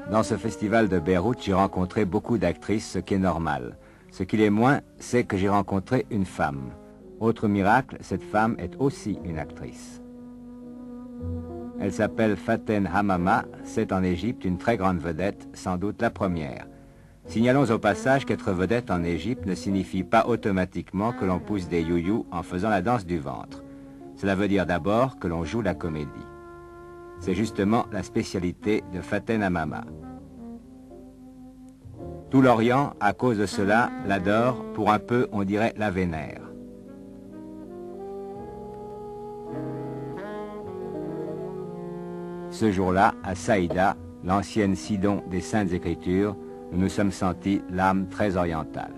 Dans ce festival de Beyrouth, j'ai rencontré beaucoup d'actrices, ce qui est normal. Ce qui l'est moins, c'est que j'ai rencontré une femme. Autre miracle, cette femme est aussi une actrice. Elle s'appelle Faten Hamama, c'est en Égypte une très grande vedette, sans doute la première. Signalons au passage qu'être vedette en Égypte ne signifie pas automatiquement que l'on pousse des youyous en faisant la danse du ventre. Cela veut dire d'abord que l'on joue la comédie. C'est justement la spécialité de Faten Hamama. Tout l'Orient, à cause de cela, l'adore, pour un peu, on dirait, la vénère. Ce jour-là, à Saïda, l'ancienne Sidon des Saintes Écritures, nous nous sommes sentis l'âme très orientale.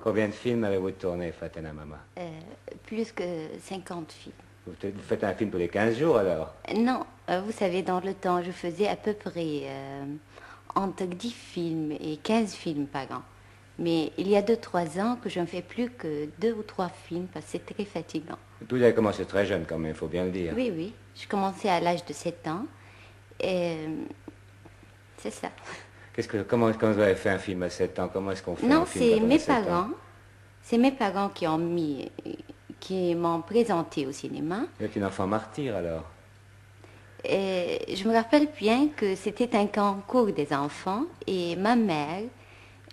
Combien de films avez-vous tourné, Faten Hamama? Plus que 50 films. Vous faites un film tous les 15 jours, alors? Non, vous savez, dans le temps, je faisais à peu près entre 10 films et 15 films par an. Mais il y a 2-3 ans que je ne fais plus que 2 ou 3 films parce que c'est très fatigant. Vous avez commencé très jeune quand même, il faut bien le dire. Oui, oui. Je commençais à l'âge de 7 ans. Et c'est ça. Comment vous avez fait un film à 7 ans? Comment est-ce qu'on fait non, un film quand on a 7 ans? Non, c'est mes parents qui m'ont présenté au cinéma. Vous êtes une enfant martyre, alors? Et je me rappelle bien que c'était un concours des enfants et ma mère,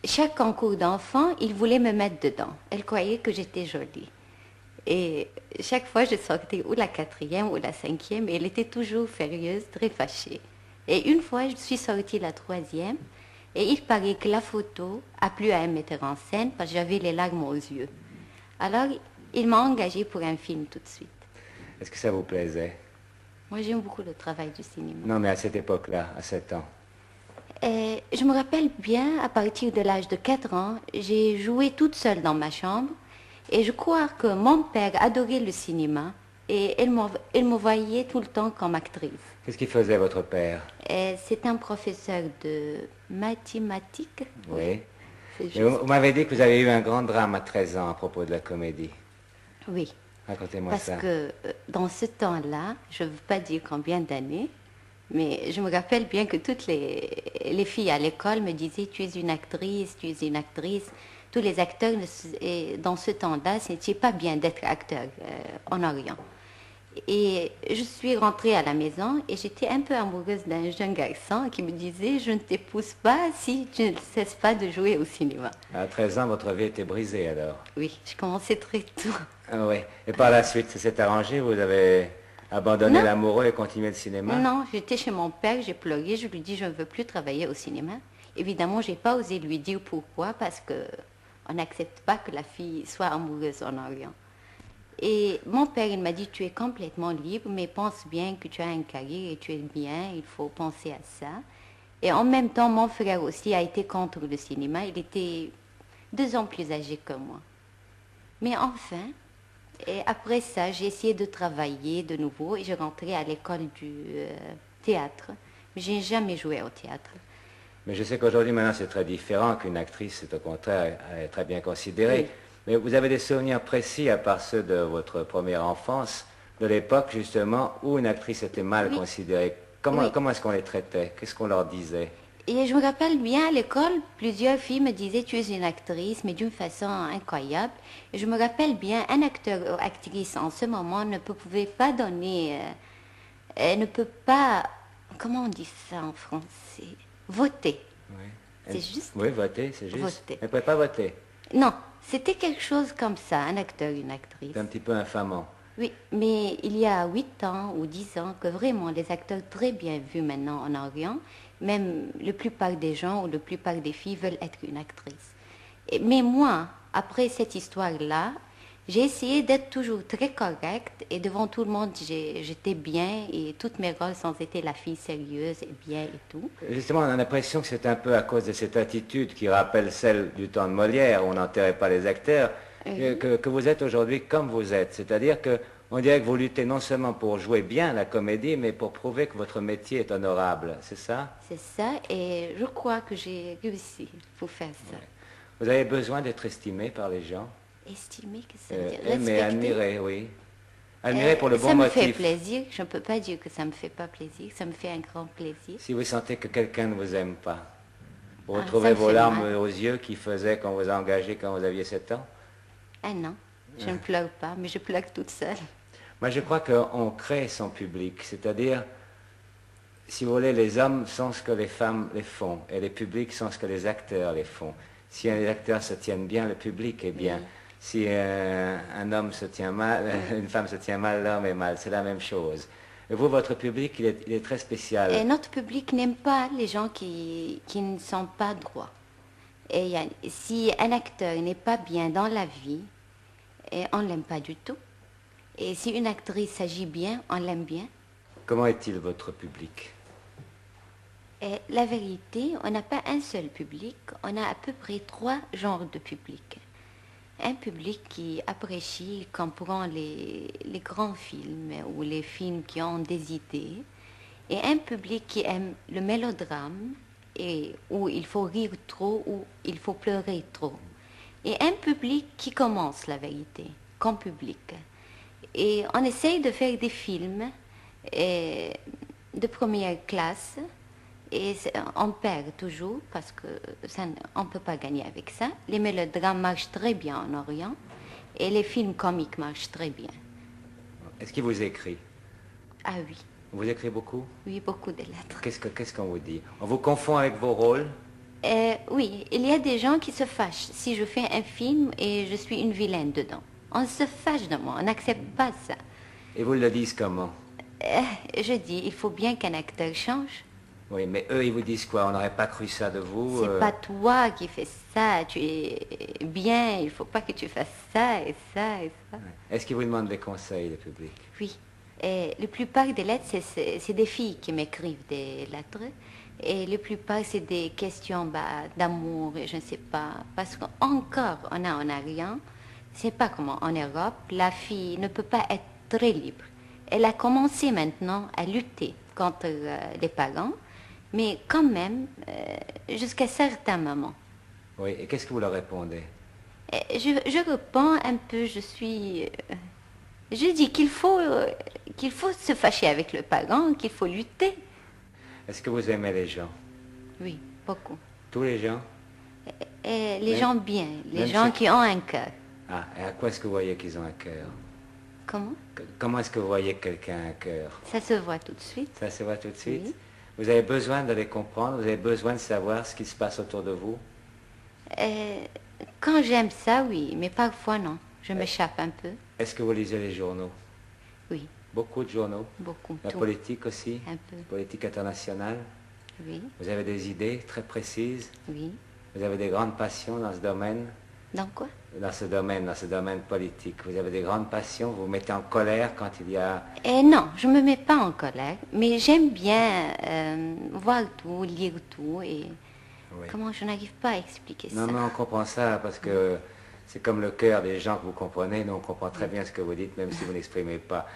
chaque concours d'enfants, il voulait me mettre dedans. Elle croyait que j'étais jolie. Et chaque fois, je sortais ou la 4e ou la 5e et elle était toujours furieuse, très fâchée. Et une fois, je suis sortie la 3e et il paraît que la photo a plu à un metteur en scène parce que j'avais les larmes aux yeux. Alors, il m'a engagée pour un film tout de suite. Est-ce que ça vous plaisait? Moi, j'aime beaucoup le travail du cinéma. Non, mais à cette époque-là, à 7 ans. Je me rappelle bien, à partir de l'âge de 4 ans, j'ai joué toute seule dans ma chambre. Et je crois que mon père adorait le cinéma. Et il me voyait tout le temps comme actrice. Qu'est-ce qu'il faisait, votre père? C'est un professeur de mathématiques. Oui. Vous m'avez dit que vous avez eu un grand drame à 13 ans à propos de la comédie. Oui. Racontez-moi ça. Parce que dans ce temps-là, je ne veux pas dire combien d'années, mais je me rappelle bien que toutes les filles à l'école me disaient « tu es une actrice, tu es une actrice ». Tous les acteurs, dans ce temps-là, ce n'était pas bien d'être acteur en Orient. Et je suis rentrée à la maison et j'étais un peu amoureuse d'un jeune garçon qui me disait « je ne t'épouse pas si tu ne cesses pas de jouer au cinéma ». À 13 ans, votre vie était brisée, alors? Oui, je commençais très tôt. Ah oui. Et par la suite, ça s'est arrangé? Vous avez abandonné l'amoureux et continué le cinéma? Non, j'étais chez mon père, j'ai pleuré, je lui dis je ne veux plus travailler au cinéma. Évidemment, je n'ai pas osé lui dire pourquoi, parce qu'on n'accepte pas que la fille soit amoureuse en Orient. Et mon père, il m'a dit, tu es complètement libre, mais pense bien que tu as un carrière et tu es bien, il faut penser à ça. Et en même temps, mon frère aussi a été contre le cinéma, il était 2 ans plus âgé que moi. Mais enfin, et après ça, j'ai essayé de travailler de nouveau et j'ai rentré à l'école du théâtre. Mais je n'ai jamais joué au théâtre. Mais je sais qu'aujourd'hui, maintenant, c'est très différent, qu'une actrice, c'est au contraire, est très bien considérée. Oui. Mais vous avez des souvenirs précis, à part ceux de votre première enfance, de l'époque, justement, où une actrice était mal considérée. Comment est-ce qu'on les traitait? Qu'est-ce qu'on leur disait? Et je me rappelle bien, à l'école, plusieurs filles me disaient « tu es une actrice », mais d'une façon incroyable. Et je me rappelle bien, un acteur ou actrice en ce moment ne pouvait pas donner... ne peut pas... Comment on dit ça en français? Voter. Oui. C'est juste? Oui, voter, c'est juste. Voter. Elle ne pouvait pas voter? Non, c'était quelque chose comme ça, un acteur, une actrice. C'est un petit peu infamant. Oui, mais il y a 8 ans ou 10 ans que vraiment les acteurs très bien vus maintenant en Orient, même la plupart des gens ou la plupart des filles veulent être une actrice. Mais moi, après cette histoire-là, j'ai essayé d'être toujours très correcte et devant tout le monde, j'étais bien et toutes mes rôles ont été la fille sérieuse et bien et tout. Justement, on a l'impression que c'est un peu à cause de cette attitude qui rappelle celle du temps de Molière, où on n'enterrait pas les acteurs, que vous êtes aujourd'hui comme vous êtes. C'est-à-dire que on dirait que vous luttez non seulement pour jouer bien la comédie, mais pour prouver que votre métier est honorable. C'est ça? C'est ça et je crois que j'ai réussi pour faire ça. Ouais. Vous avez besoin d'être estimé par les gens? Estimer, que ça veut dire Aimer, respecter. admirer, oui. Admirer pour le bon ça me motif. fait plaisir, je ne peux pas dire que ça me fait pas plaisir, ça me fait un grand plaisir. Si vous sentez que quelqu'un ne vous aime pas, vous Ah, retrouvez ça me vos fait larmes mal. aux yeux qui faisaient qu'on vous a engagé quand vous aviez 7 ans? Ah non, je ne pleure pas, mais je pleure toute seule. Moi, je crois qu'on crée son public, c'est-à-dire, si vous voulez, les hommes sont ce que les femmes les font, et les publics sont ce que les acteurs les font. Si les acteurs se tiennent bien, le public est bien. Oui. Si un homme se tient mal, une femme se tient mal, l'homme est mal. C'est la même chose. Et vous, votre public, il est très spécial. Et notre public n'aime pas les gens qui ne sont pas droits. Et si un acteur n'est pas bien dans la vie, on ne l'aime pas du tout. Et si une actrice agit bien, on l'aime bien. Comment est-il votre public? Et la vérité, on n'a pas un seul public, on a à peu près 3 genres de public. Un public qui apprécie, comprend les grands films ou les films qui ont des idées, et un public qui aime le mélodrame, et où il faut rire trop ou il faut pleurer trop. Et un public qui commence la vérité, comme public. Et on essaye de faire des films de première classe, et on perd toujours parce que on ne peut pas gagner avec ça. Les mélodrames marchent très bien en Orient et les films comiques marchent très bien. Est-ce qu'il vous écrit? Ah oui, Vous écrivez beaucoup? oui, beaucoup de lettres. Qu'est-ce qu'on vous dit? On vous confond avec vos rôles? Oui, il y a des gens qui se fâchent si je fais un film et je suis une vilaine dedans. On se fâche de moi, on n'accepte pas ça. Et vous le disent comment? Je dis, il faut bien qu'un acteur change. Oui, mais eux, ils vous disent quoi? On n'aurait pas cru ça de vous? C'est pas toi qui fais ça, tu es bien, il ne faut pas que tu fasses ça et ça et ça. Ouais. Est-ce qu'ils vous demandent des conseils, le public? Oui, et la plupart des lettres, c'est des filles qui m'écrivent des lettres. Et la plupart, c'est des questions d'amour, et je ne sais pas. Parce qu'encore, on a en Orient, c'est pas comme en Europe, la fille ne peut pas être très libre. Elle a commencé maintenant à lutter contre les parents, mais quand même, jusqu'à certains moments. Oui, et qu'est-ce que vous leur répondez? Je réponds un peu, je dis qu'il faut se fâcher avec le parent, qu'il faut lutter. Est-ce que vous aimez les gens? Oui, beaucoup. Tous les gens? Et les Même- gens bien, les même gens ceux- qui ont un cœur. Ah, et à quoi est-ce que vous voyez qu'ils ont un cœur? Comment? Comment est-ce que vous voyez que quelqu'un a un cœur? Ça se voit tout de suite. Ça se voit tout de suite? Oui. Vous avez besoin de les comprendre, vous avez besoin de savoir ce qui se passe autour de vous? Quand j'aime ça, oui, mais parfois non. Je m'échappe un peu. Est-ce que vous lisez les journaux? Oui, Beaucoup de journaux? beaucoup. La tout. politique aussi? Un peu. Politique internationale? Oui, Vous avez des idées très précises? oui. Vous avez des grandes passions dans ce domaine? Dans quoi? Dans ce domaine politique. Vous avez des grandes passions, vous vous mettez en colère quand il y a... Non, je me mets pas en colère, mais j'aime bien voir tout, lire tout et Oui. comment je n'arrive pas à expliquer Non, ça. mais on comprend ça parce que c'est comme le cœur des gens que vous comprenez. Nous, on comprend très bien ce que vous dites, même si vous n'exprimez pas.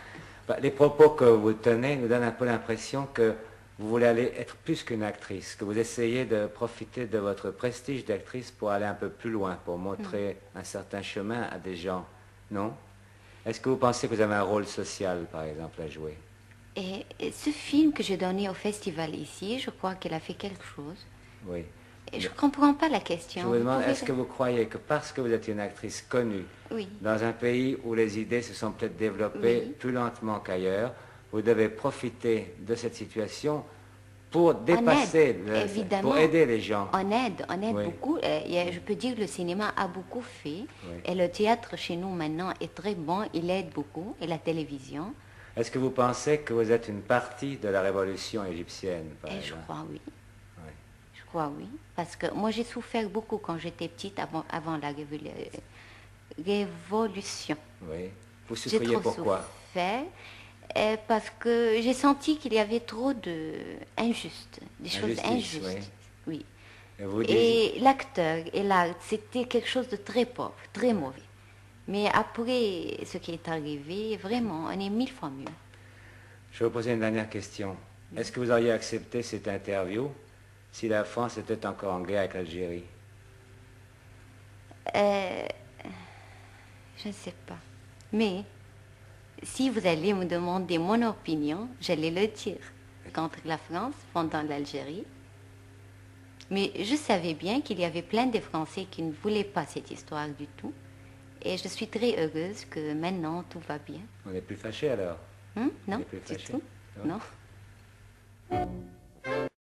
Les propos que vous tenez nous donnent un peu l'impression que vous voulez aller être plus qu'une actrice, que vous essayez de profiter de votre prestige d'actrice pour aller un peu plus loin, pour montrer un certain chemin à des gens. Non? Est-ce que vous pensez que vous avez un rôle social, par exemple, à jouer? Et ce film que j'ai donné au festival ici, je crois qu'il a fait quelque chose. Oui. Et je ne comprends pas la question. Je vous demande, pouvez- est-ce que vous croyez que parce que vous êtes une actrice connue, Oui. dans un pays où les idées se sont peut-être développées Oui. plus lentement qu'ailleurs, vous devez profiter de cette situation pour dépasser, évidemment, pour aider les gens. On aide Oui. beaucoup. Je peux dire que le cinéma a beaucoup fait. Oui. Et le théâtre chez nous maintenant est très bon. Il aide beaucoup. Et la télévision. Est-ce que vous pensez que vous êtes une partie de la révolution égyptienne, par Et je exemple? crois oui. Oui. Je crois oui. Parce que moi j'ai souffert beaucoup quand j'étais petite avant la révolution. Oui. Vous J'ai souffriez trop pourquoi? souffert. Parce que j'ai senti qu'il y avait trop de injustes, des choses Injustice, injustes. Oui. Et vous disiez, Et l'acteur et l'art, c'était quelque chose de très pauvre, très mauvais. Mais après ce qui est arrivé, vraiment, on est 1000 fois mieux. je vais vous poser une dernière question. Est-ce que vous auriez accepté cette interview si la France était encore en guerre avec l'Algérie? Euh, je ne sais pas. Mais si vous allez me demander mon opinion, j'allais le dire contre la France pendant l'Algérie. Mais je savais bien qu'il y avait plein de Français qui ne voulaient pas cette histoire du tout. Et je suis très heureuse que maintenant tout va bien. On n'est plus fâchés alors? Non, n'est plus du fâché. tout. Non. Non.